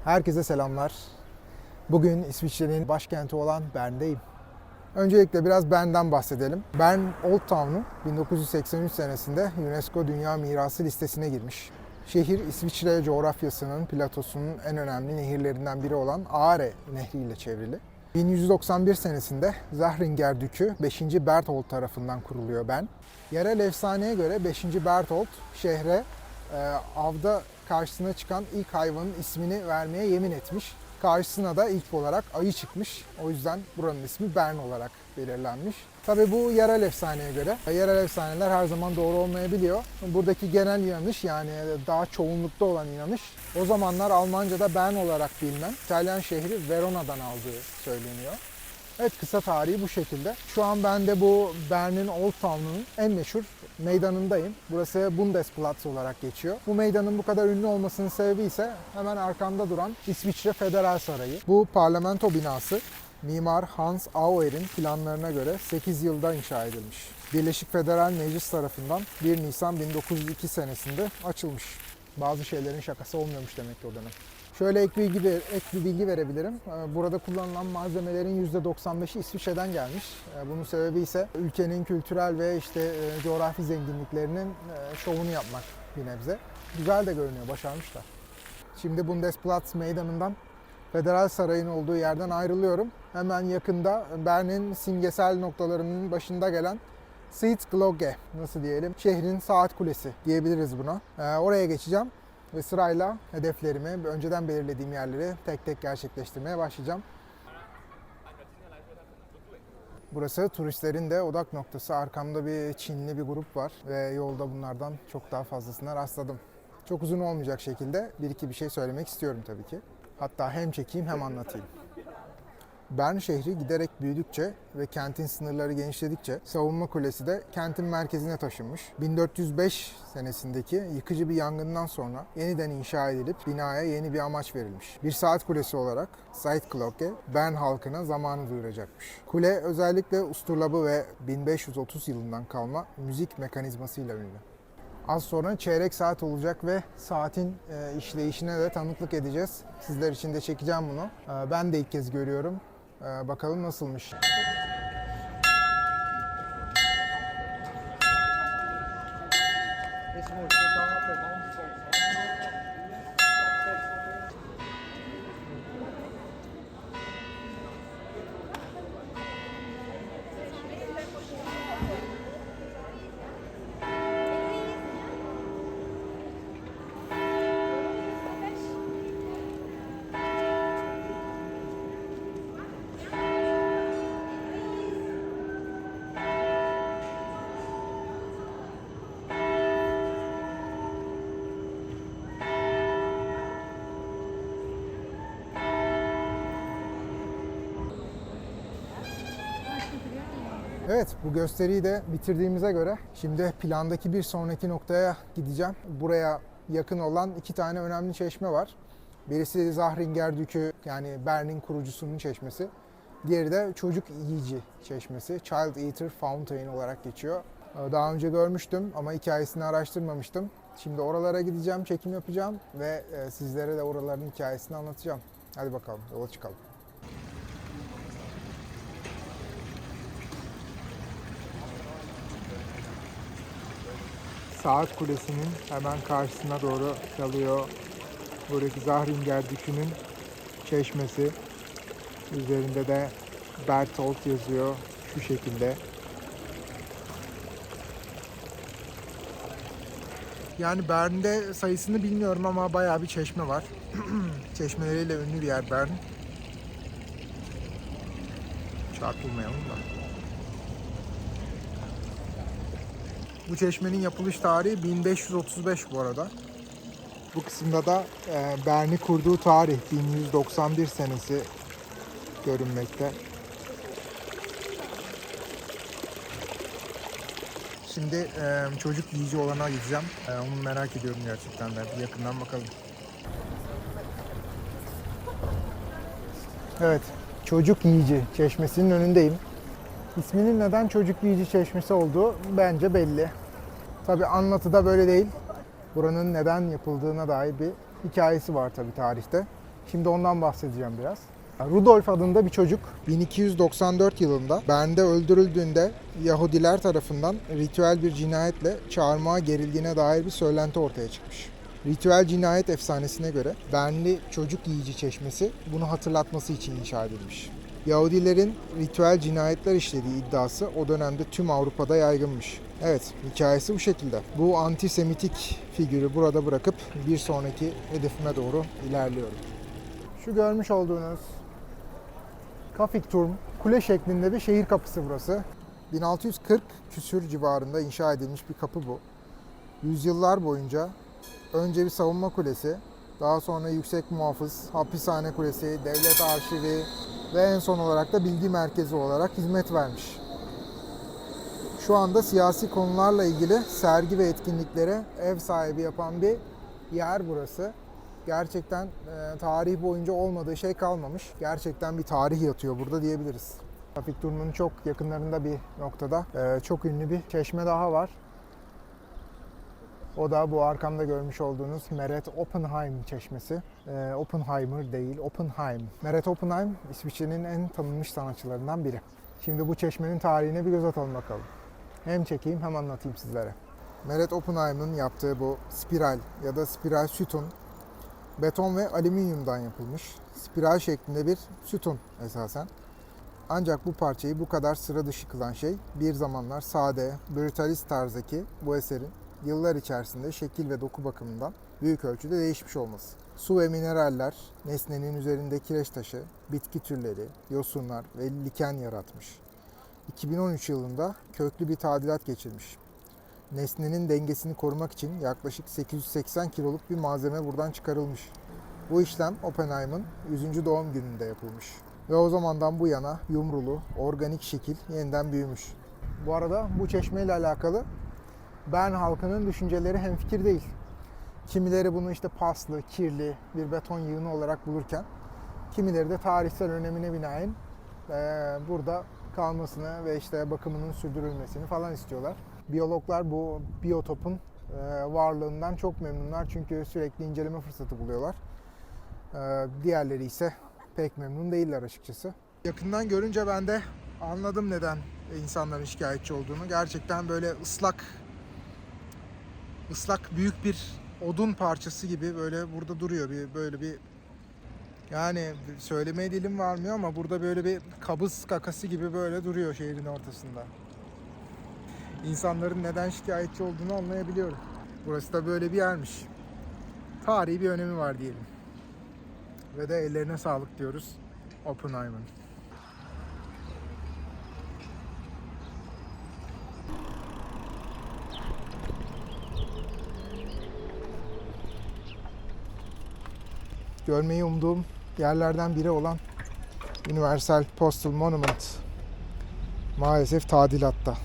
Herkese selamlar. Bugün İsviçre'nin başkenti olan Bern'deyim. Öncelikle biraz Bern'den bahsedelim. Bern Old Town'u 1983 senesinde UNESCO Dünya Mirası listesine girmiş. Şehir, İsviçre coğrafyasının platosunun en önemli nehirlerinden biri olan Aare Nehri ile çevrili. 1191 senesinde Zahringer Dükü 5. Berthold tarafından kuruluyor Bern. Yerel efsaneye göre 5. Berthold şehre avda karşısına çıkan ilk hayvanın ismini vermeye yemin etmiş. Karşısına da ilk olarak ayı çıkmış. O yüzden buranın ismi Bern olarak belirlenmiş. Tabii bu yerel efsaneye göre. Yerel efsaneler her zaman doğru olmayabiliyor. Buradaki genel inanış, yani daha çoğunlukta olan inanış, o zamanlar Almanca'da Bern olarak bilinen İtalyan şehri Verona'dan aldığı söyleniyor. Evet, kısa tarihi bu şekilde. Şu an ben de bu Bern'in Old Town'un en meşhur meydanındayım. Burası Bundesplatz olarak geçiyor. Bu meydanın bu kadar ünlü olmasının sebebi ise hemen arkamda duran İsviçre Federal Sarayı. Bu parlamento binası mimar Hans Auer'in planlarına göre 8 yılda inşa edilmiş. Birleşik Federal Meclis tarafından 1 Nisan 1902 senesinde açılmış. Bazı şeylerin şakası olmuyormuş demek ki o dönem. Şöyle ek bir bilgi verebilirim. Burada kullanılan malzemelerin %95'i İsviçre'den gelmiş. Bunun sebebi ise ülkenin kültürel ve coğrafi zenginliklerinin şovunu yapmak bir nebze. Güzel de görünüyor, başarmışlar. Şimdi Bundesplatz meydanından Federal Sarayı'nın olduğu yerden ayrılıyorum. Hemen yakında Bern'in simgesel noktalarının başında gelen Sitzglocke, nasıl diyelim, şehrin saat kulesi diyebiliriz buna. Oraya geçeceğim ve sırayla hedeflerimi, önceden belirlediğim yerleri tek tek gerçekleştirmeye başlayacağım. Burası turistlerin de odak noktası. Arkamda bir Çinli bir grup var ve yolda bunlardan çok daha fazlasına rastladım. Çok uzun olmayacak şekilde bir şey söylemek istiyorum tabii ki. Hatta hem çekeyim hem anlatayım. Bern şehri giderek büyüdükçe ve kentin sınırları genişledikçe savunma kulesi de kentin merkezine taşınmış. 1405 senesindeki yıkıcı bir yangından sonra yeniden inşa edilip binaya yeni bir amaç verilmiş. Bir saat kulesi olarak Sitzglocke, Bern halkına zamanı duyuracakmış. Kule özellikle usturlabı ve 1530 yılından kalma müzik mekanizmasıyla ünlü. Az sonra çeyrek saat olacak ve saatin işleyişine de tanıklık edeceğiz. Sizler için de çekeceğim bunu. Ben de ilk kez görüyorum. Bakalım nasılmış. Evet, bu gösteriyi de bitirdiğimize göre şimdi plandaki bir sonraki noktaya gideceğim. Buraya yakın olan 2 tane önemli çeşme var. Birisi Zahringer Dükü, yani Bern'in kurucusunun çeşmesi. Diğeri de Çocuk Yiyici Çeşmesi, Child Eater Fountain olarak geçiyor. Daha önce görmüştüm ama hikayesini araştırmamıştım. Şimdi oralara gideceğim, çekim yapacağım ve sizlere de oraların hikayesini anlatacağım. Hadi bakalım, yola çıkalım. Saat Kulesi'nin hemen karşısına doğru kalıyor. Buradaki Zahringer Dükü'nün çeşmesi. Üzerinde de Berthold yazıyor şu şekilde. Yani Bern'de sayısını bilmiyorum ama bayağı bir çeşme var. Çeşmeleriyle ünlü bir yer Bern. Çarpılmayalım da. Bu çeşmenin yapılış tarihi 1535 bu arada. Bu kısımda da Bern'i kurduğu tarih 1191 senesi görünmekte. Şimdi çocuk yiyici olana gideceğim. Onu merak ediyorum gerçekten de. Bir yakından bakalım. Evet, Çocuk Yiyici Çeşmesi'nin önündeyim. İsminin neden Çocuk Yiyici Çeşmesi olduğu bence belli. Tabii anlatıda böyle değil. Buranın neden yapıldığına dair bir hikayesi var tabii tarihte. Şimdi ondan bahsedeceğim biraz. Rudolf adında bir çocuk 1294 yılında Bern'de öldürüldüğünde Yahudiler tarafından ritüel bir cinayetle çarmıha gerildiğine dair bir söylenti ortaya çıkmış. Ritüel cinayet efsanesine göre Bernli çocuk yiyici çeşmesi bunu hatırlatması için inşa edilmiş. Yahudilerin ritüel cinayetler işlediği iddiası o dönemde tüm Avrupa'da yaygınmış. Evet, hikayesi bu şekilde. Bu antisemitik figürü burada bırakıp bir sonraki hedefime doğru ilerliyorum. Şu görmüş olduğunuz Kafikturm, kule şeklinde bir şehir kapısı burası. 1640 küsür civarında inşa edilmiş bir kapı bu. Yüzyıllar boyunca önce bir savunma kulesi, daha sonra yüksek muhafız, hapishane kulesi, devlet arşivi ve en son olarak da bilgi merkezi olarak hizmet vermiş. Şu anda siyasi konularla ilgili sergi ve etkinliklere ev sahibi yapan bir yer burası. Gerçekten tarih boyunca olmadığı şey kalmamış. Gerçekten bir tarih yatıyor burada diyebiliriz. Kafikturm'un çok yakınlarında bir noktada çok ünlü bir çeşme daha var. O da bu arkamda görmüş olduğunuz Meret Oppenheim çeşmesi. Oppenheimer değil, Oppenheim. Meret Oppenheim, İsviçre'nin en tanınmış sanatçılarından biri. Şimdi bu çeşmenin tarihine bir göz atalım bakalım. Hem çekeyim hem anlatayım sizlere. Meret Oppenheim'ın yaptığı bu spiral ya da spiral sütun beton ve alüminyumdan yapılmış. Spiral şeklinde bir sütun esasen. Ancak bu parçayı bu kadar sıra dışı kılan şey bir zamanlar sade, brutalist tarzdaki bu eserin yıllar içerisinde şekil ve doku bakımından büyük ölçüde değişmiş olması. Su ve mineraller, nesnenin üzerinde kireç taşı, bitki türleri, yosunlar ve liken yaratmış. 2013 yılında köklü bir tadilat geçirmiş. Nesnenin dengesini korumak için yaklaşık 880 kiloluk bir malzeme buradan çıkarılmış. Bu işlem Oppenheim'ın 100. doğum gününde yapılmış. Ve o zamandan bu yana yumrulu, organik şekil yeniden büyümüş. Bu arada bu çeşmeyle alakalı Bern halkının düşünceleri hemfikir değil. Kimileri bunu işte paslı, kirli bir beton yığını olarak bulurken, kimileri de tarihsel önemine binaen burada kalmasını ve işte bakımının sürdürülmesini falan istiyorlar. Biyologlar bu biyotopun varlığından çok memnunlar çünkü sürekli inceleme fırsatı buluyorlar. Diğerleri ise pek memnun değiller açıkçası. Yakından görünce ben de anladım neden insanların şikayetçi olduğunu. Gerçekten böyle ıslak büyük bir odun parçası gibi böyle burada duruyor. Böyle bir yani söylemeye dilim varmıyor ama burada böyle bir kabız kakası gibi böyle duruyor şehrin ortasında. İnsanların neden şikayetçi olduğunu anlayabiliyorum. Burası da böyle bir yermiş. Tarihi bir önemi var diyelim. Ve de ellerine sağlık diyoruz Oppenheimer'ın. Görmeyi umduğum yerlerden biri olan Universal Postal Monument maalesef tadilatta.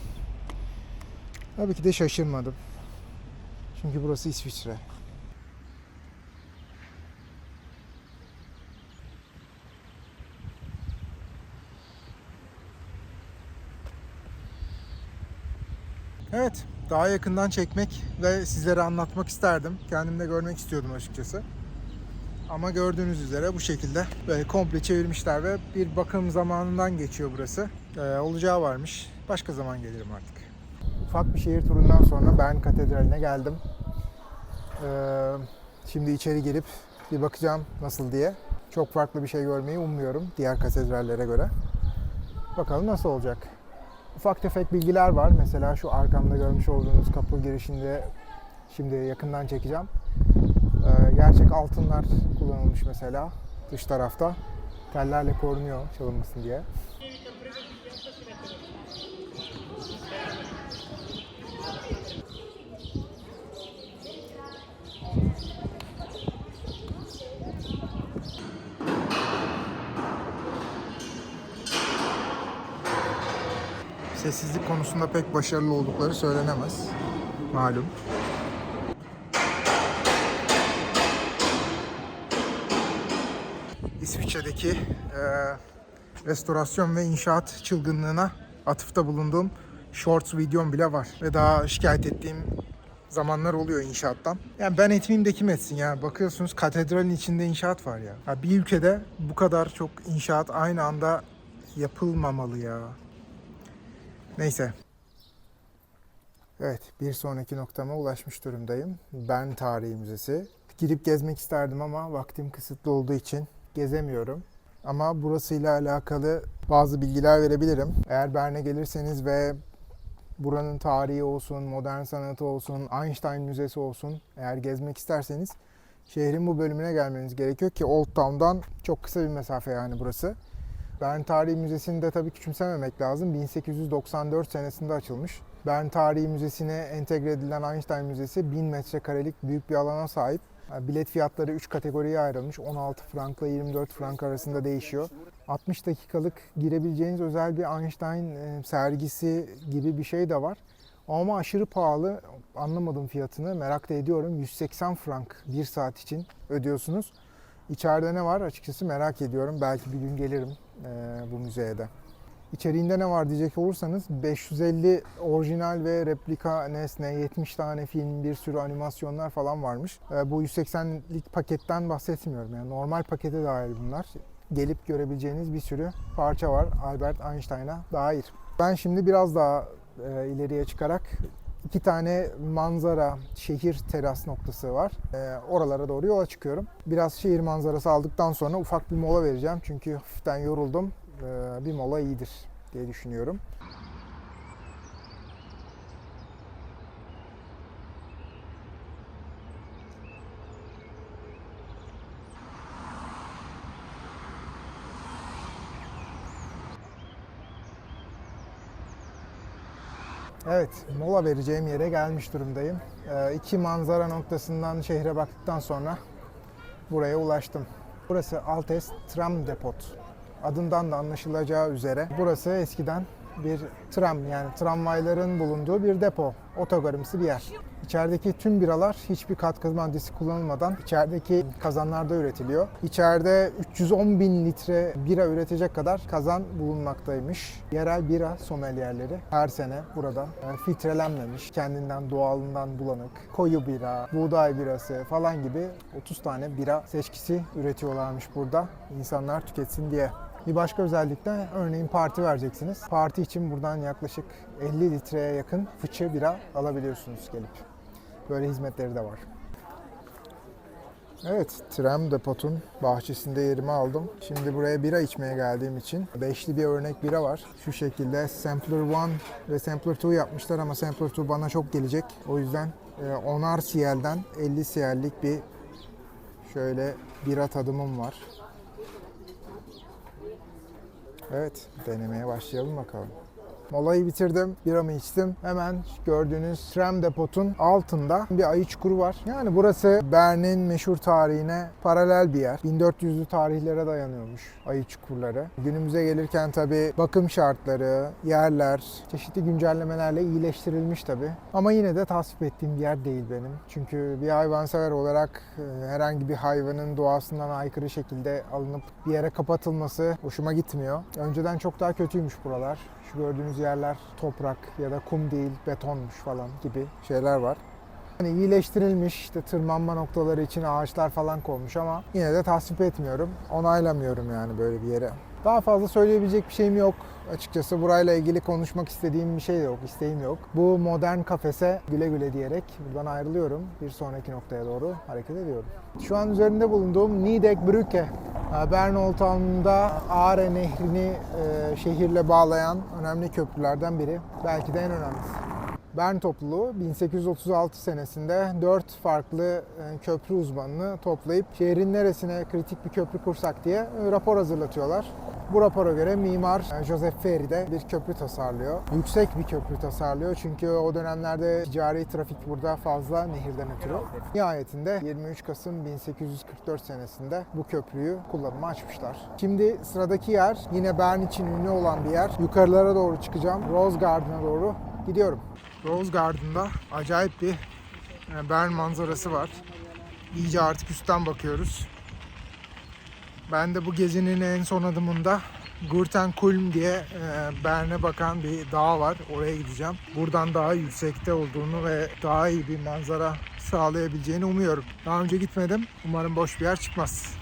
Tabii ki de şaşırmadım. Çünkü burası İsviçre. Evet, daha yakından çekmek ve sizlere anlatmak isterdim. Kendim de görmek istiyordum açıkçası. Ama gördüğünüz üzere bu şekilde böyle komple çevirmişler ve bir bakım zamanından geçiyor burası. Olacağı varmış. Başka zaman gelirim artık. Ufak bir şehir turundan sonra Bern Katedrali'ne geldim. Şimdi içeri girip bir bakacağım nasıl diye. Çok farklı bir şey görmeyi ummuyorum diğer katedrallere göre. Bakalım nasıl olacak. Ufak tefek bilgiler var. Mesela şu arkamda görmüş olduğunuz kapı girişinde şimdi yakından çekeceğim. Gerçek altınlar kullanılmış mesela dış tarafta. Tellerle korunuyor çalınmasın diye. Sessizlik konusunda pek başarılı oldukları söylenemez. Malum. İsviçre'deki restorasyon ve inşaat çılgınlığına atıfta bulunduğum shorts videom bile var. Ve daha şikayet ettiğim zamanlar oluyor inşaattan. Yani ben etmeyeyim de kim etsin ya. Bakıyorsunuz katedralin içinde inşaat var ya. Ya bir ülkede bu kadar çok inşaat aynı anda yapılmamalı ya. Neyse. Evet, bir sonraki noktama ulaşmış durumdayım. Bern Tarihi Müzesi. Gidip gezmek isterdim ama vaktim kısıtlı olduğu için gezemiyorum. Ama burasıyla alakalı bazı bilgiler verebilirim. Eğer Bern'e gelirseniz ve buranın tarihi olsun, modern sanatı olsun, Einstein Müzesi olsun, eğer gezmek isterseniz şehrin bu bölümüne gelmeniz gerekiyor ki Old Town'dan çok kısa bir mesafe yani burası. Bern Tarihi Müzesi'ni de tabii küçümsememek lazım. 1894 senesinde açılmış. Bern Tarihi Müzesi'ne entegre edilen Einstein Müzesi 1000 metrekarelik büyük bir alana sahip. Bilet fiyatları 3 kategoriye ayrılmış. 16 frankla 24 frank arasında değişiyor. 60 dakikalık girebileceğiniz özel bir Einstein sergisi gibi bir şey de var. Ama aşırı pahalı. Anlamadım fiyatını. Merak da ediyorum. 180 frank 1 saat için ödüyorsunuz. İçeride ne var açıkçası merak ediyorum. Belki bir gün gelirim bu müzeye de. İçeriğinde ne var diyecek olursanız 550 orijinal ve replika nesne, 70 tane film, bir sürü animasyonlar falan varmış. Bu 180'lik paketten bahsetmiyorum. Yani normal pakete dahil bunlar. Gelip görebileceğiniz bir sürü parça var Albert Einstein'a dair. Ben şimdi biraz daha ileriye çıkarak 2 tane manzara, şehir teras noktası var. Oralara doğru yola çıkıyorum. Biraz şehir manzarası aldıktan sonra ufak bir mola vereceğim. Çünkü hafiften yoruldum. Bir mola iyidir diye düşünüyorum. Evet, mola vereceğim yere gelmiş durumdayım. 2 manzara noktasından şehre baktıktan sonra buraya ulaştım. Burası Altes Tram Depot. Adından da anlaşılacağı üzere burası eskiden bir tram, yani tramvayların bulunduğu bir depo, otogarımsı bir yer. İçerideki tüm biralar hiçbir katkı maddesi kullanılmadan içerideki kazanlarda üretiliyor. İçeride 310 bin litre bira üretecek kadar kazan bulunmaktaymış. Yerel bira sommeliерleri her sene burada filtrelenmemiş, kendinden doğalından bulanık, koyu bira, buğday birası falan gibi 30 tane bira seçkisi üretiyorlarmış burada insanlar tüketsin diye. Bir başka özellik de örneğin parti vereceksiniz. Parti için buradan yaklaşık 50 litreye yakın fıçı bira alabiliyorsunuz gelip. Böyle hizmetleri de var. Evet, Tram Depot'un bahçesinde yerimi aldım. Şimdi buraya bira içmeye geldiğim için beşli bir örnek bira var. Şu şekilde Sampler 1 ve Sampler 2 yapmışlar ama Sampler 2 bana çok gelecek. O yüzden 10'ar CL'den 50 CL'lik bir şöyle bira tadımım var. Evet, denemeye başlayalım bakalım. Molayı bitirdim, biramı içtim. Hemen gördüğünüz Tram Depot'un altında bir ayı çukuru var. Yani burası Bern'in meşhur tarihine paralel bir yer. 1400'lü tarihlere dayanıyormuş ayı çukurları. Günümüze gelirken tabii bakım şartları, yerler çeşitli güncellemelerle iyileştirilmiş tabii. Ama yine de tasvip ettiğim bir yer değil benim. Çünkü bir hayvansever olarak herhangi bir hayvanın doğasından aykırı şekilde alınıp bir yere kapatılması hoşuma gitmiyor. Önceden çok daha kötüymüş buralar. Şu gördüğünüz yerler toprak ya da kum değil, betonmuş falan gibi şeyler var. Hani iyileştirilmiş, işte tırmanma noktaları için ağaçlar falan konmuş ama yine de tasvip etmiyorum, onaylamıyorum yani böyle bir yere. Daha fazla söyleyebilecek bir şeyim yok. Açıkçası burayla ilgili konuşmak istediğim bir şey yok, isteğim yok. Bu modern kafese güle güle diyerek buradan ayrılıyorum. Bir sonraki noktaya doğru hareket ediyorum. Şu an üzerinde bulunduğum Niedeckbrücke. Bern Old Town'da Aare Nehri'ni şehirle bağlayan önemli köprülerden biri. Belki de en önemlisi. Bern topluluğu 1836 senesinde 4 farklı köprü uzmanını toplayıp şehrin neresine kritik bir köprü kursak diye rapor hazırlatıyorlar. Bu rapora göre mimar Joseph Ferry de bir köprü tasarlıyor. Yüksek bir köprü tasarlıyor çünkü o dönemlerde ticari trafik burada fazla nehirden ötürü. Nihayetinde 23 Kasım 1844 senesinde bu köprüyü kullanıma açmışlar. Şimdi sıradaki yer yine Bern için ünlü olan bir yer. Yukarılara doğru çıkacağım. Rose Garden'a doğru gidiyorum. Rose Garden'da acayip bir Bern manzarası var. İyice artık üstten bakıyoruz. Ben de bu gezinin en son adımında Gurtenkulm diye Bern'e bakan bir dağ var. Oraya gideceğim. Buradan daha yüksekte olduğunu ve daha iyi bir manzara sağlayabileceğini umuyorum. Daha önce gitmedim. Umarım boş bir yer çıkmaz.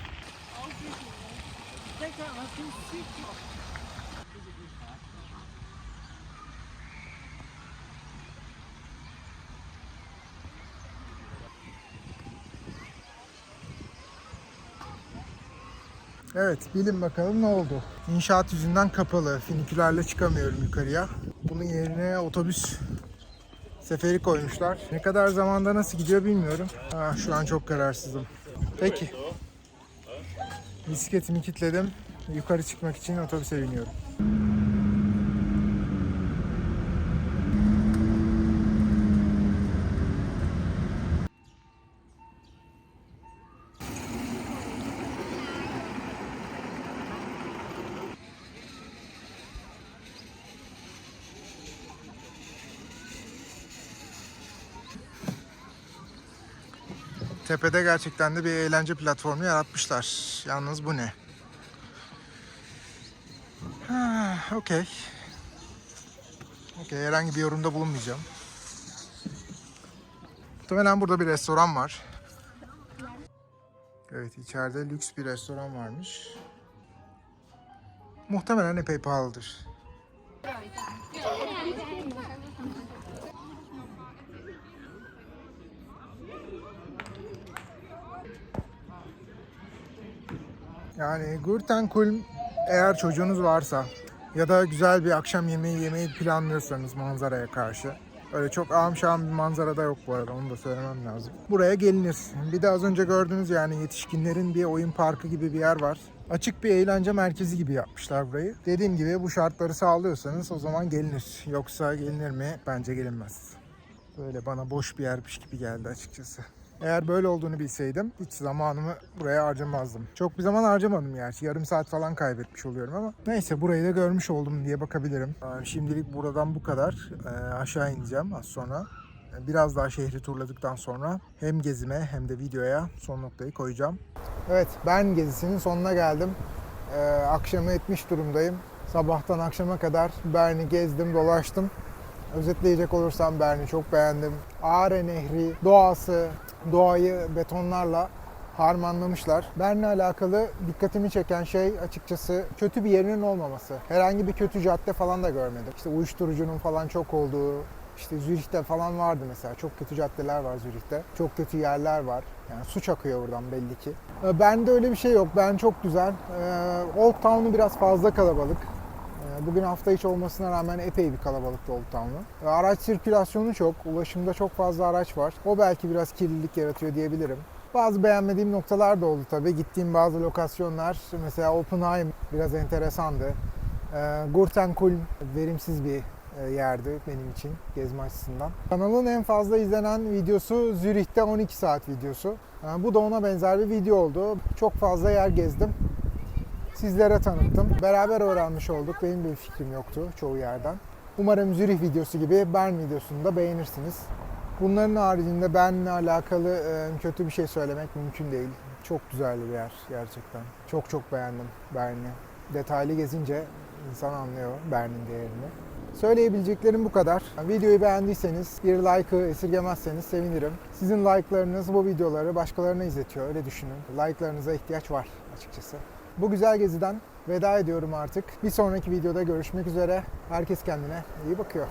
Evet, bilin bakalım ne oldu? İnşaat yüzünden kapalı. Finikülerle çıkamıyorum yukarıya. Bunun yerine otobüs seferi koymuşlar. Ne kadar zamanda nasıl gidiyor bilmiyorum. Şu an çok kararsızım. Peki. Bisikletimi kilitledim. Yukarı çıkmak için otobüse biniyorum. Tepede gerçekten de bir eğlence platformu yaratmışlar. Yalnız bu ne? Okey. Okey, herhangi bir yorumda bulunmayacağım. Muhtemelen burada bir restoran var. Evet, içeride lüks bir restoran varmış. Muhtemelen epey pahalıdır. Yani Gurtenkulm, eğer çocuğunuz varsa ya da güzel bir akşam yemeği yemeyi planlıyorsanız manzaraya karşı. Öyle çok ağam şahım bir manzara da yok bu arada, onu da söylemem lazım. Buraya gelinir. Bir de az önce gördüğünüz yani yetişkinlerin bir oyun parkı gibi bir yer var. Açık bir eğlence merkezi gibi yapmışlar burayı. Dediğim gibi bu şartları sağlıyorsanız o zaman gelinir. Yoksa gelinir mi? Bence gelinmez. Böyle bana boş bir yermiş gibi geldi açıkçası. Eğer böyle olduğunu bilseydim hiç zamanımı buraya harcamazdım. Çok bir zaman harcamadım gerçi. Yarım saat falan kaybetmiş oluyorum ama neyse, burayı da görmüş oldum diye bakabilirim. Şimdilik buradan bu kadar. Aşağı ineceğim az sonra. Biraz daha şehri turladıktan sonra hem gezime hem de videoya son noktayı koyacağım. Evet, Bern gezisinin sonuna geldim. Akşamı etmiş durumdayım. Sabahtan akşama kadar Bern'i gezdim, dolaştım. Özetleyecek olursam Bern'i çok beğendim. Aare Nehri, doğası, doğayı betonlarla harmanlamışlar. Bern'le alakalı dikkatimi çeken şey açıkçası kötü bir yerinin olmaması. Herhangi bir kötü cadde falan da görmedim. İşte uyuşturucunun falan çok olduğu, işte Zürih'te falan vardı mesela. Çok kötü caddeler var Zürih'te. Çok kötü yerler var. Yani suç akıyor buradan belli ki. Bern'de öyle bir şey yok. Bern çok güzel. Old Town'u biraz fazla kalabalık. Bugün hafta içi olmasına rağmen epey bir kalabalıktı Old Town'u. Araç sirkülasyonu çok, ulaşımda çok fazla araç var. O belki biraz kirlilik yaratıyor diyebilirim. Bazı beğenmediğim noktalar da oldu tabii. Gittiğim bazı lokasyonlar, mesela Oppenheim biraz enteresandı. Gurtenkulm verimsiz bir yerdi benim için gezme açısından. Kanalın en fazla izlenen videosu Zürih'te 12 saat videosu. Bu da ona benzer bir video oldu. Çok fazla yer gezdim. Sizlere tanıttım. Beraber öğrenmiş olduk. Benim bir fikrim yoktu çoğu yerden. Umarım Zürih videosu gibi Bern videosunu da beğenirsiniz. Bunların haricinde Bern'le alakalı kötü bir şey söylemek mümkün değil. Çok güzel bir yer gerçekten. Çok çok beğendim Bern'i. Detaylı gezince insan anlıyor Bern'in değerini. Söyleyebileceklerim bu kadar. Videoyu beğendiyseniz bir like'ı esirgemezseniz sevinirim. Sizin like'larınız bu videoları başkalarına izletiyor, öyle düşünün. Like'larınıza ihtiyaç var açıkçası. Bu güzel geziden veda ediyorum artık. Bir sonraki videoda görüşmek üzere. Herkes kendine iyi bakıyor.